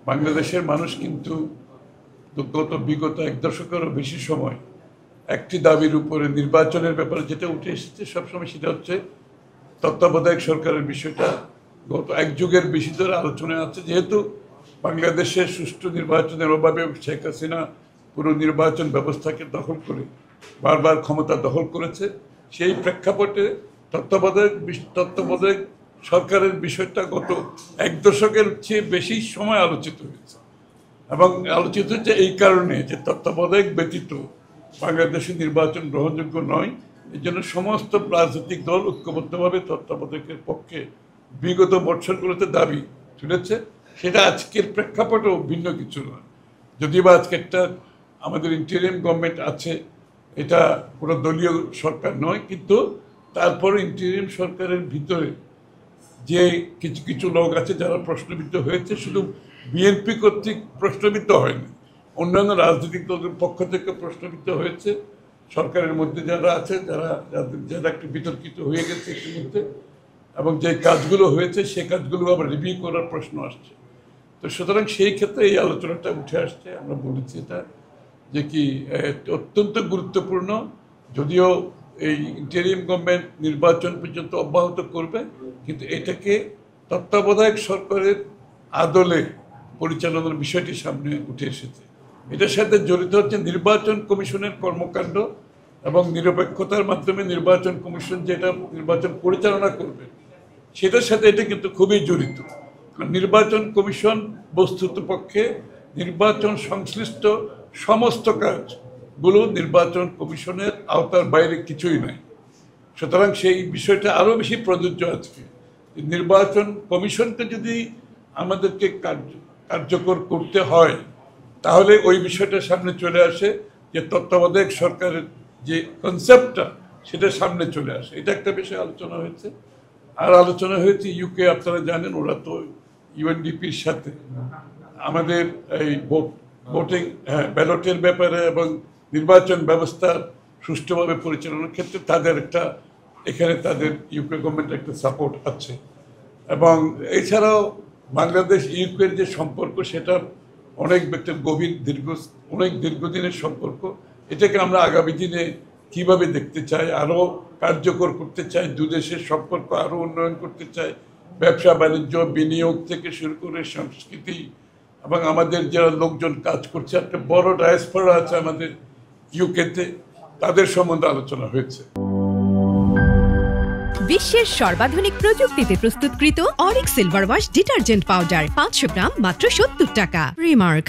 বাংলাদেশের মানুষ কিন্তু বিগত এক দশকেরও বেশি সময় একটি দাবির উপরে নির্বাচনের ব্যাপারে যেটা উঠে এসেছে সবসময় সেটা হচ্ছে তত্ত্বাবধায়ক সরকারের বিষয়টা গত এক যুগের বেশি ধরে আলোচনায় আছে। যেহেতু বাংলাদেশের সুষ্ঠু নির্বাচনের অভাবে শেখ হাসিনা পুরো নির্বাচন ব্যবস্থাকে দখল করে বারবার ক্ষমতা দখল করেছে, সেই প্রেক্ষাপটে তত্ত্বাবধায়ক সরকারের বিষয়টা গত এক দশকের চেয়ে বেশি সময় আলোচিত হয়েছে এবং আলোচিত হচ্ছে এই কারণে যে তত্ত্বাবধায়ক ব্যতীত বাংলাদেশের নির্বাচন গ্রহণযোগ্য নয়। এই জন্য সমস্ত রাজনৈতিক দল ঐক্যবদ্ধভাবে তত্ত্বাবধায়কের পক্ষে বিগত বছরগুলোতে দাবি তুলেছে। সেটা আজকের প্রেক্ষাপটেও ভিন্ন কিছু নয়, যদিও বা আজকে একটা আমাদের ইন্টারিম গভর্নমেন্ট আছে, এটা কোনো দলীয় সরকার নয়, কিন্তু তারপর ইন্টারিম সরকারের ভিতরে যে কিছু কিছু লোক আছে যারা প্রশ্নবিদ্ধ হয়েছে, শুধু বিএনপি কর্তৃক প্রশ্নবিদ্ধ হয়নি, অন্যান্য রাজনৈতিক দলের পক্ষ থেকে প্রশ্নবিদ্ধ হয়েছে। সরকারের মধ্যে যারা আছে যারা একটু বিতর্কিত হয়ে গেছে ইতিমধ্যে, এবং যে কাজগুলো হয়েছে সেই কাজগুলো আবার রিভিউ করার প্রশ্ন আসছে। তো সুতরাং সেই ক্ষেত্রে এই আলোচনাটা উঠে আসছে। আমরা বলেছি এটা যে কি অত্যন্ত গুরুত্বপূর্ণ, যদিও এই ইন্টারিম গভর্নমেন্ট নির্বাচন পর্যন্ত অব্যাহত করবে, কিন্তু এটাকে তত্ত্বাবধায়ক সরকারের আদলে পরিচালনার বিষয়টি সামনে উঠে এসেছে। এটার সাথে জড়িত হচ্ছে নির্বাচন কমিশনের কর্মকাণ্ড এবং নিরপেক্ষতার মাধ্যমে নির্বাচন কমিশন যেটা নির্বাচন পরিচালনা করবে সেটার সাথে এটা কিন্তু খুবই জড়িত। নির্বাচন কমিশন বস্তুত পক্ষে নির্বাচন সংশ্লিষ্ট সমস্ত কাজগুলো নির্বাচন কমিশনের আওতার বাইরে কিছুই নাই। সুতরাং সেই বিষয়টা আরও বেশি প্রযোজ্য আজকে। নির্বাচন কমিশনকে যদি আমাদেরকে কার্যকর করতে হয় তাহলে ওই বিষয়টা সামনে চলে আসে যে তত্ত্বাবধায়ক সরকারের যে কনসেপ্টটা সেটা সামনে চলে আসে। এটা একটা বিষয় আলোচনা হয়েছে। আর আলোচনা হয়েছে ইউকে, আপনারা জানেন ওরা তো ইউএনডিপির সাথে আমাদের এই ভোটিং ব্যালটের ব্যাপারে এবং নির্বাচন ব্যবস্থার সুষ্ঠুভাবে পরিচালনার ক্ষেত্রে তাদের একটা এখানে তাদের ইউকে গভর্নমেন্টের একটা সাপোর্ট আছে। এবং এছাড়াও বাংলাদেশ ইউকের যে সম্পর্ক সেটা অনেক অনেক দীর্ঘদিনের সম্পর্ক। এটাকে আমরা আগামী দিনে কীভাবে দেখতে চাই, আরও কার্যকর করতে চাই, দু দেশের সম্পর্ক আরও উন্নয়ন করতে চাই, ব্যবসা বাণিজ্য বিনিয়োগ থেকে শুরু করে সংস্কৃতি, এবং আমাদের যারা লোকজন কাজ করছে একটা বড় ডায়াসপোরা আছে আমাদের ইউকেতে, তাদের সম্বন্ধে আলোচনা হয়েছে। বিশ্বের সর্বাধুনিক প্রযুক্তিতে প্রস্তুতকৃত Arik silver wash detergent powder 500 গ্রাম মাত্র 70 টাকা। রিমার্ক।